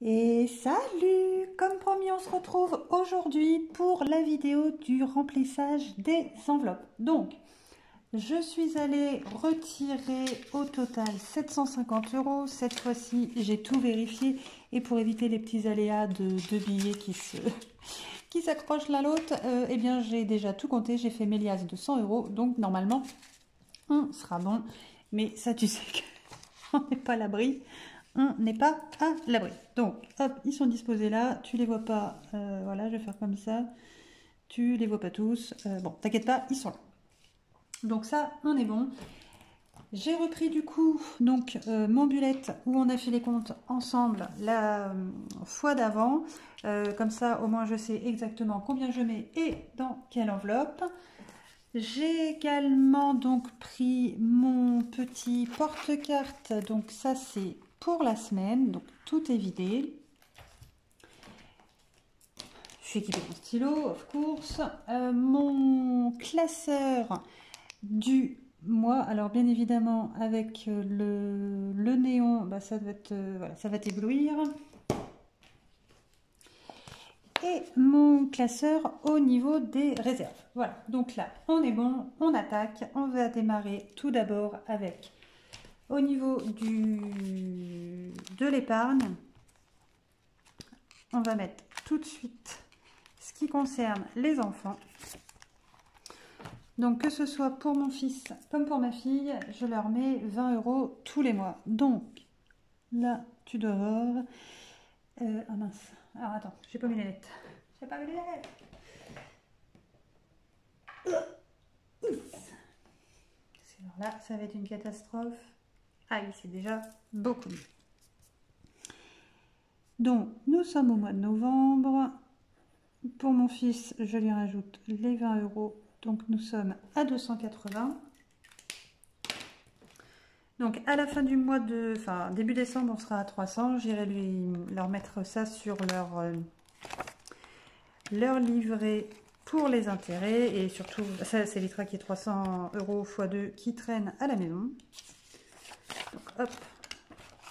Et salut! Comme promis, on se retrouve aujourd'hui pour la vidéo du remplissage des enveloppes. Donc, je suis allée retirer au total 750 €. Cette fois-ci, j'ai tout vérifié. Et pour éviter les petits aléas de billets qui s'accrochent l'un à l'autre, eh bien, j'ai déjà tout compté. J'ai fait mes liasses de 100 €. Donc, normalement, on sera bon. Mais ça, tu sais qu'on n'est pas à l'abri. On n'est pas à l'abri. Donc, hop, ils sont disposés là. Tu les vois pas. Voilà, je vais faire comme ça. Tu les vois pas tous. Bon, t'inquiète pas, ils sont là. Donc ça, on est bon. J'ai repris du coup donc mon bullet où on a fait les comptes ensemble la fois d'avant. Comme ça, au moins, je sais exactement combien je mets et dans quelle enveloppe. J'ai également donc pris mon petit porte-carte. Donc ça, c'est pour la semaine. Donc tout est vidé. Je suis équipée de mon stylo, of course. Mon classeur du mois. Alors bien évidemment, avec le néon, bah, ça va être, voilà, ça va t'éblouir. Et mon classeur au niveau des réserves. Voilà, donc là, on est bon, on attaque. On va démarrer tout d'abord avec, au niveau de l'épargne, on va mettre tout de suite ce qui concerne les enfants. Donc que ce soit pour mon fils comme pour ma fille, je leur mets 20 € tous les mois. Donc là, tu dois voir... oh mince, alors attends, j'ai pas mes lunettes. J'ai pas mes lunettes. Alors là, ça va être une catastrophe. Ah oui, c'est déjà beaucoup mieux. Donc, nous sommes au mois de novembre. Pour mon fils, je lui rajoute les 20 €. Donc, nous sommes à 280. Donc, à la fin du mois de... Enfin, début décembre, on sera à 300. J'irai leur mettre ça sur leur livret pour les intérêts. Et surtout, ça, c'est l'ITRA qui est 300 € x 2 qui traîne à la maison. Donc, hop,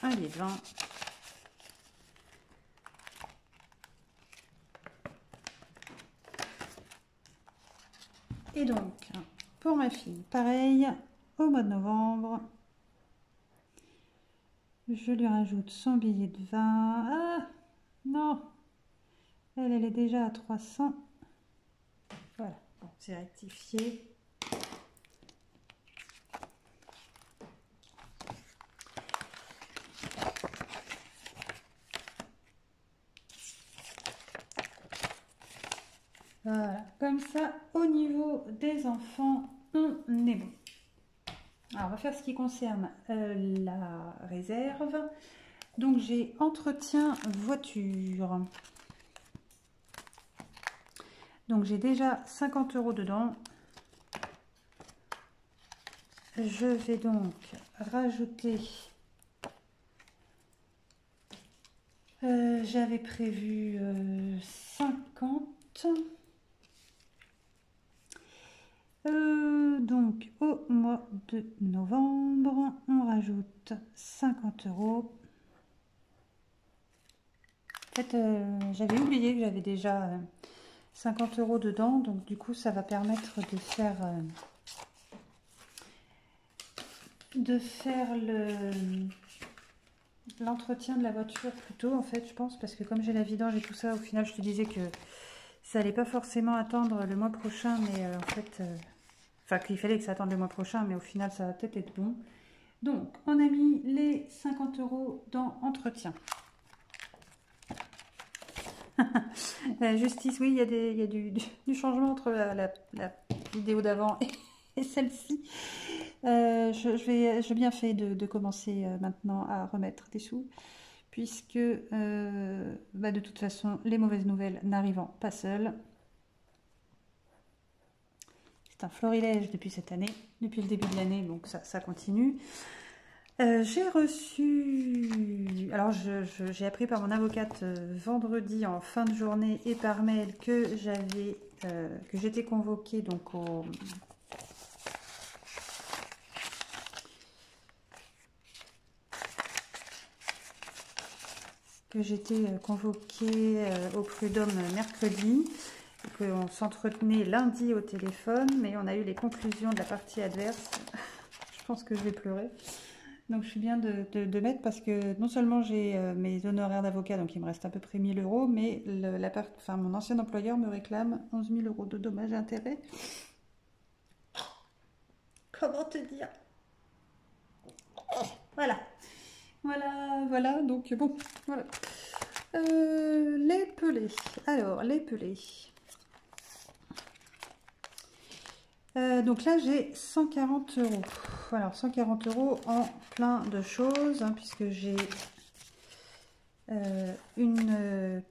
un billet de 20. Et donc, pour ma fille, pareil, au mois de novembre, je lui rajoute son billet de 20. Ah, non, elle est déjà à 300. Voilà, bon, c'est rectifié. Voilà, comme ça, au niveau des enfants, on est bon. Alors, on va faire ce qui concerne la réserve. Donc, j'ai entretien voiture. Donc, j'ai déjà 50 € dedans. Je vais donc rajouter... j'avais prévu 50. Donc, au mois de novembre, on rajoute 50 €. En fait, j'avais oublié que j'avais déjà 50 € dedans. Donc, du coup, ça va permettre de faire l'entretien de la voiture plus tôt, en fait, je pense. Parce que comme j'ai la vidange et tout ça, au final, je te disais que ça allait pas forcément attendre le mois prochain. Mais en fait... Enfin, qu'il fallait que ça attende le mois prochain, mais au final, ça va peut-être être bon. Donc, on a mis les 50 € dans entretien. Justice, oui, il y a du changement entre la vidéo d'avant et celle-ci. J'ai bien fait de commencer maintenant à remettre des sous, puisque de toute façon, les mauvaises nouvelles n'arrivant pas seules. C'est un florilège depuis cette année, depuis le début de l'année, donc ça continue. J'ai reçu... Alors, j'ai appris par mon avocate vendredi en fin de journée et par mail que j'étais convoquée donc que j'étais convoquée au prud'homme mercredi, qu'on s'entretenait lundi au téléphone, mais on a eu les conclusions de la partie adverse. Je pense que je vais pleurer. Donc je suis bien de mettre parce que non seulement j'ai mes honoraires d'avocat, donc il me reste à peu près 1000 euros, mais mon ancien employeur me réclame 11 000 euros de dommages et intérêts. Comment te dire? Voilà. Voilà, donc bon, voilà. Les pelés. Alors, les pelés. Donc là, j'ai 140 euros. Alors, 140 euros en plein de choses, hein, puisque j'ai une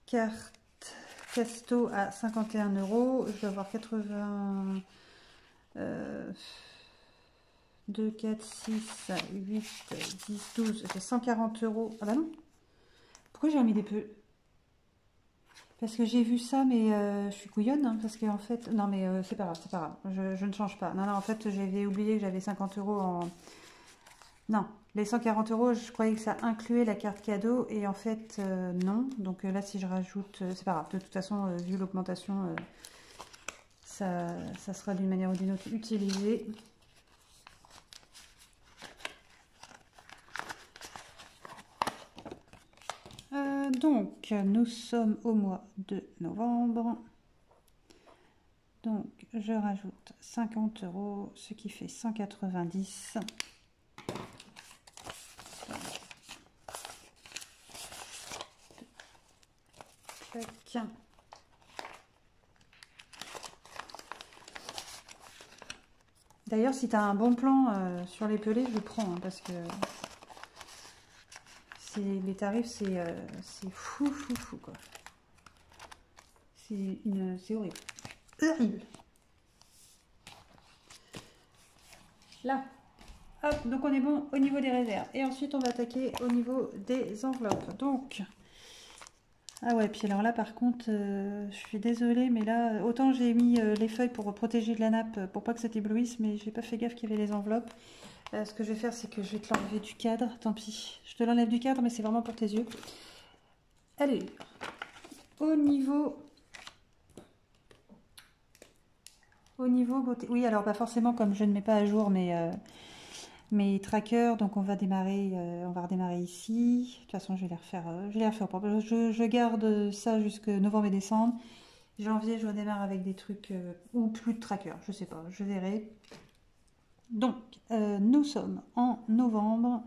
carte Casto à 51 euros. Je vais avoir 80... 2, 4, 6, 8, 10, 12, j'ai 140 euros. Ah bah non. Pourquoi j'ai remis des peu? Parce que j'ai vu ça, mais je suis couillonne, hein, parce qu'en fait... Non, mais c'est pas grave, c'est pas grave. Je ne change pas. Non, en fait, j'avais oublié que j'avais 50 euros en... Non, les 140 euros, je croyais que ça incluait la carte cadeau, et en fait, non. Donc là, si je rajoute... c'est pas grave. De toute façon, vu l'augmentation, ça sera d'une manière ou d'une autre utilisé. Donc, nous sommes au mois de novembre. Donc, je rajoute 50 euros, ce qui fait 190. Tac. D'ailleurs, si tu as un bon plan sur les pelés, je prends, hein, parce que les tarifs, c'est fou, quoi. C'est horrible. Horrible. Là. Hop, donc on est bon au niveau des réserves. Et ensuite, on va attaquer au niveau des enveloppes. Donc, ah ouais, puis alors là, par contre, je suis désolée, mais là, autant j'ai mis les feuilles pour protéger de la nappe, pour pas que ça t'éblouisse, mais j'ai pas fait gaffe qu'il y avait les enveloppes. Ce que je vais faire, c'est que je vais te l'enlever du cadre. Tant pis, je te l'enlève du cadre, mais c'est vraiment pour tes yeux. Allez, au niveau beauté. Oui, alors pas forcément, comme je ne mets pas à jour mes trackers, donc on va redémarrer ici. De toute façon, je vais les refaire propre. Je garde ça jusque novembre et décembre. Janvier, je redémarre avec des trucs ou plus de trackers, je sais pas, je verrai. Donc, nous sommes en novembre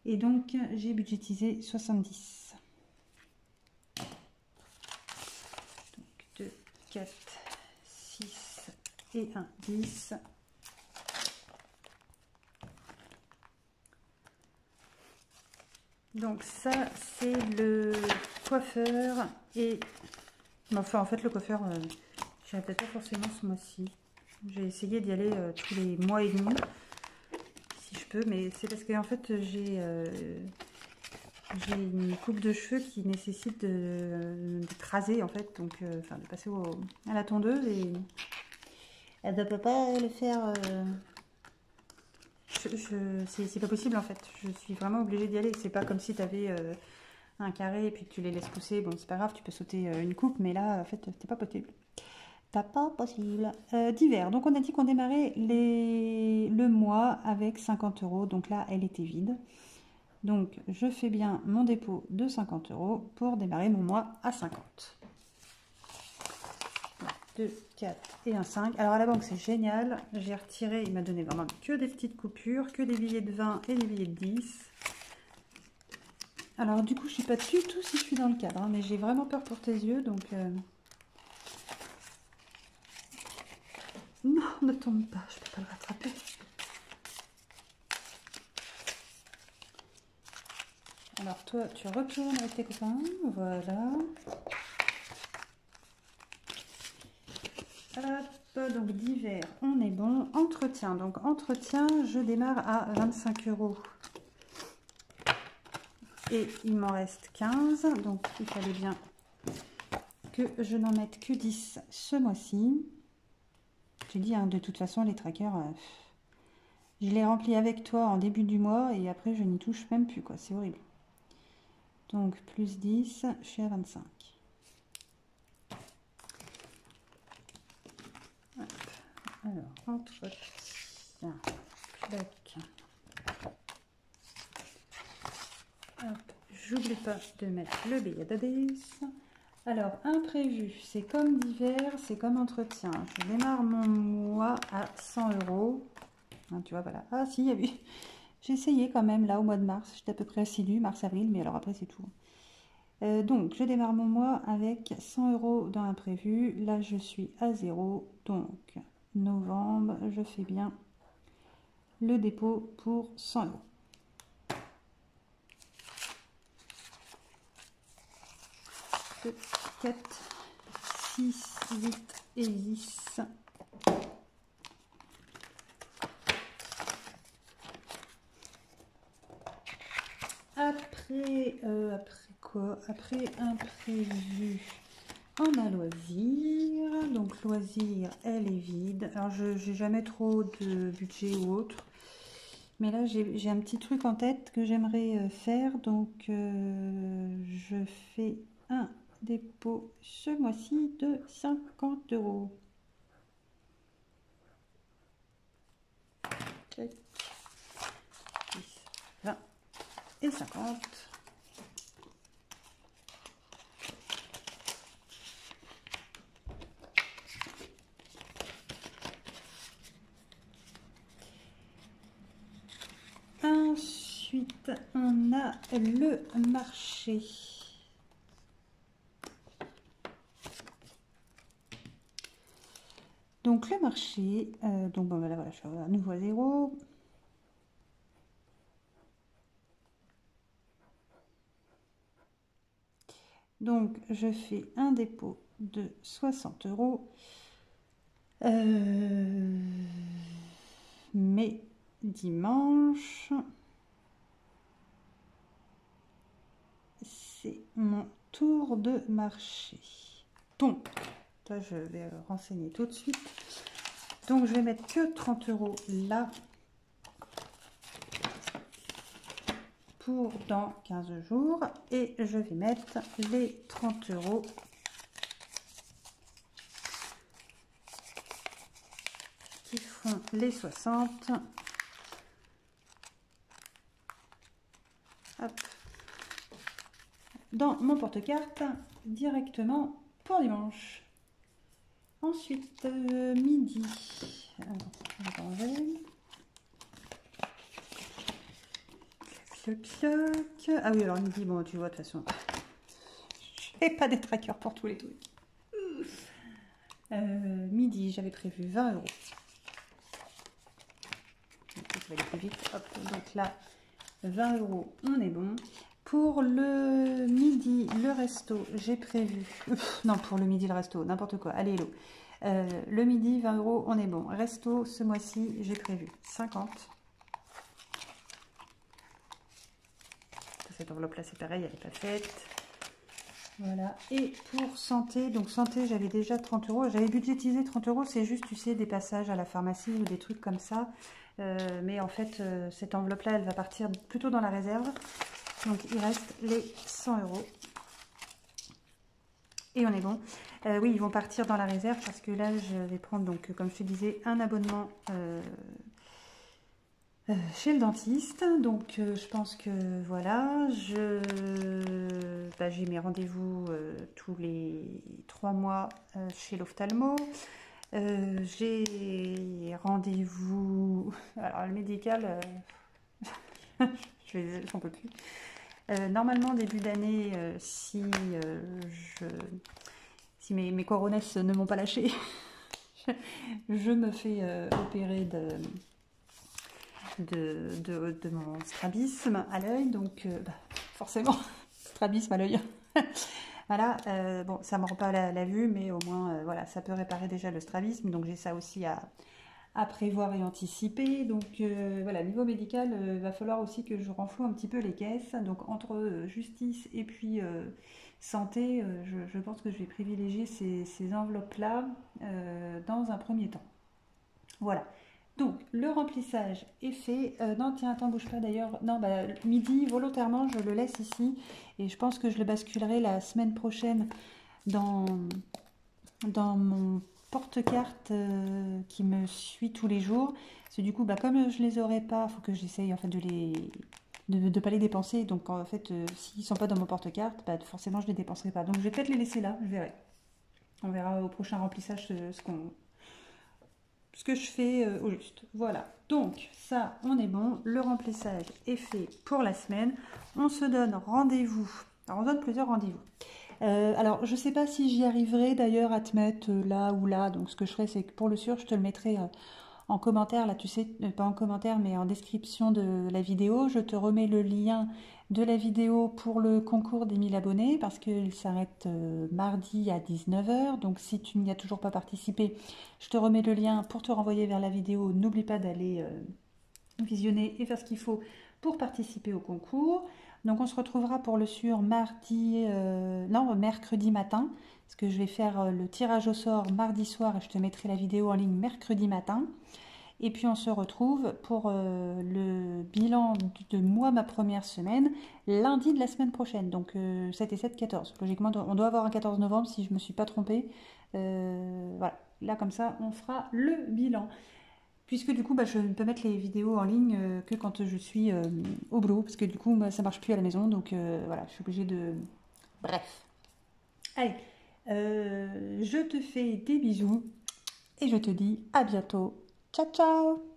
et donc j'ai budgétisé 70. Donc 2, 4, 6 et 1, 10. Donc ça, c'est le coiffeur et... Enfin, en fait, le coiffeur, j'irai peut-être pas forcément ce mois-ci. J'ai essayé d'y aller tous les mois et demi, si je peux, mais c'est parce que en fait, j'ai une coupe de cheveux qui nécessite de raser, en fait, donc enfin, de passer à la tondeuse, et elle ne peut pas le faire... c'est pas possible, en fait. Je suis vraiment obligée d'y aller. C'est pas comme si tu avais un carré et puis que tu les laisses pousser. Bon, c'est pas grave, tu peux sauter une coupe, mais là, en fait, c'est pas possible. T'as pas possible. D'hiver. Donc, on a dit qu'on démarrait le mois avec 50 euros. Donc là, elle était vide. Donc, je fais bien mon dépôt de 50 euros pour démarrer mon mois à 50. 2, 4 et un 5. Alors, à la banque, c'est génial. J'ai retiré, il m'a donné vraiment que des petites coupures, que des billets de 20 et des billets de 10. Alors, du coup, je ne sais pas du tout si je suis dans le cadre, hein, mais j'ai vraiment peur pour tes yeux, donc... Non, ne tombe pas, je ne peux pas le rattraper. Alors, toi, tu retournes avec tes copains, voilà. Hop, donc d'hiver, on est bon. Entretien, donc entretien, je démarre à 25 euros. Et il m'en reste 15, donc il fallait bien que je n'en mette que 10 ce mois-ci. J'ai dit, hein, de toute façon, les trackers, je les remplis avec toi en début du mois et après, je n'y touche même plus, quoi. C'est horrible. Donc plus 10, je suis à 25. Hop. Alors, entretien, plaque. Hop, j'oublie pas de mettre le billet d'adresse. Alors, imprévu, c'est comme d'hiver, c'est comme entretien. Je démarre mon mois à 100 €. Hein, tu vois, voilà. Ah si, il y a eu... J'ai essayé quand même, là, au mois de mars. J'étais à peu près assidue, mars-avril, mais alors après, c'est tout. Donc, je démarre mon mois avec 100 € dans imprévu. Là, je suis à 0. Donc, novembre, je fais bien le dépôt pour 100 €. 2, 4, 6, 8 et 10. Après quoi? Après imprévu, on a loisir. Donc loisir, elle est vide. Alors je n'ai jamais trop de budget ou autre. Mais là, j'ai un petit truc en tête que j'aimerais faire. Donc je fais un dépôt ce mois-ci de 50 €. Check. 10, 20 et 50. Ensuite, on a le marché. Donc le marché, donc bon, voilà, je suis à nouveau à 0. Donc je fais un dépôt de 60 €. Mais dimanche, c'est mon tour de marché. Donc, ça je vais renseigner tout de suite. Donc je vais mettre que 30 € là pour dans 15 jours et je vais mettre les 30 € qui font les 60. Hop. Dans mon porte-carte directement pour dimanche. Ensuite, midi. Alors, ah oui, alors midi, bon, tu vois, de toute façon, je n'ai pas des trackers pour tous les trucs. Midi, j'avais prévu 20 €. Donc, je vais aller plus vite. Hop, donc là, 20 €, on est bon. Pour le midi, le resto, j'ai prévu... non, pour le midi, le resto, n'importe quoi. Allez, hello. Le midi, 20 €, on est bon. Resto, ce mois-ci, j'ai prévu 50. Cette enveloppe-là, c'est pareil, elle n'est pas faite. Voilà. Et pour santé, donc santé, j'avais déjà 30 €. J'avais budgétisé 30 €, c'est juste, tu sais, des passages à la pharmacie ou des trucs comme ça. Mais en fait, cette enveloppe-là, elle va partir plutôt dans la réserve. Donc, il reste les 100 €. Et on est bon. Oui, ils vont partir dans la réserve parce que là, je vais prendre, donc, comme je te disais, un abonnement chez le dentiste. Donc, je pense que voilà, j'ai mes rendez-vous tous les 3 mois chez l'ophtalmo. J'ai rendez-vous... Alors, le médical, j'en peux plus. Normalement, début d'année, si mes coronesses ne m'ont pas lâché, je me fais opérer de mon strabisme à l'œil. Donc, forcément, strabisme à l'œil. Voilà, bon, ça ne me rend pas la vue, mais au moins, voilà, ça peut réparer déjà le strabisme. Donc, j'ai ça aussi à prévoir et anticiper. Donc voilà, niveau médical, va falloir aussi que je renfloue un petit peu les caisses. Donc entre justice et puis santé, je pense que je vais privilégier ces enveloppes-là dans un premier temps. Voilà. Donc, le remplissage est fait. Non, tiens, attends, bouge pas d'ailleurs. Non, bah, midi, volontairement, je le laisse ici. Et je pense que je le basculerai la semaine prochaine dans, dans mon porte-carte qui me suit tous les jours. Parce que du coup, bah, comme je les aurai pas, il faut que j'essaye en fait de pas les dépenser. Donc, en fait, s'ils sont pas dans mon porte-carte, bah, forcément, je les dépenserai pas. Donc, je vais peut-être les laisser là, je verrai. On verra au prochain remplissage ce que je fais au juste. Voilà, donc ça, on est bon. Le remplissage est fait pour la semaine. On se donne rendez-vous. Alors, on donne plusieurs rendez-vous. Alors, je ne sais pas si j'y arriverai d'ailleurs à te mettre là ou là. Donc, ce que je ferai, c'est que pour le sûr, je te le mettrai en commentaire. Là, tu sais, pas en commentaire, mais en description de la vidéo. Je te remets le lien de la vidéo pour le concours des 1000 abonnés parce qu'il s'arrête mardi à 19 h. Donc, si tu n'y as toujours pas participé, je te remets le lien pour te renvoyer vers la vidéo. N'oublie pas d'aller visionner et faire ce qu'il faut pour participer au concours. Donc on se retrouvera pour le sur mercredi matin, parce que je vais faire le tirage au sort mardi soir et je te mettrai la vidéo en ligne mercredi matin. Et puis on se retrouve pour le bilan de moi, ma première semaine, lundi de la semaine prochaine. Donc 7 et 7, 14. Logiquement, on doit avoir un 14 novembre si je ne me suis pas trompée. Voilà, là comme ça, on fera le bilan. Puisque du coup, bah, je ne peux mettre les vidéos en ligne que quand je suis au boulot, parce que du coup, bah, ça marche plus à la maison, donc voilà, je suis obligée de... Bref. Allez, je te fais des bisous et je te dis à bientôt. Ciao, ciao!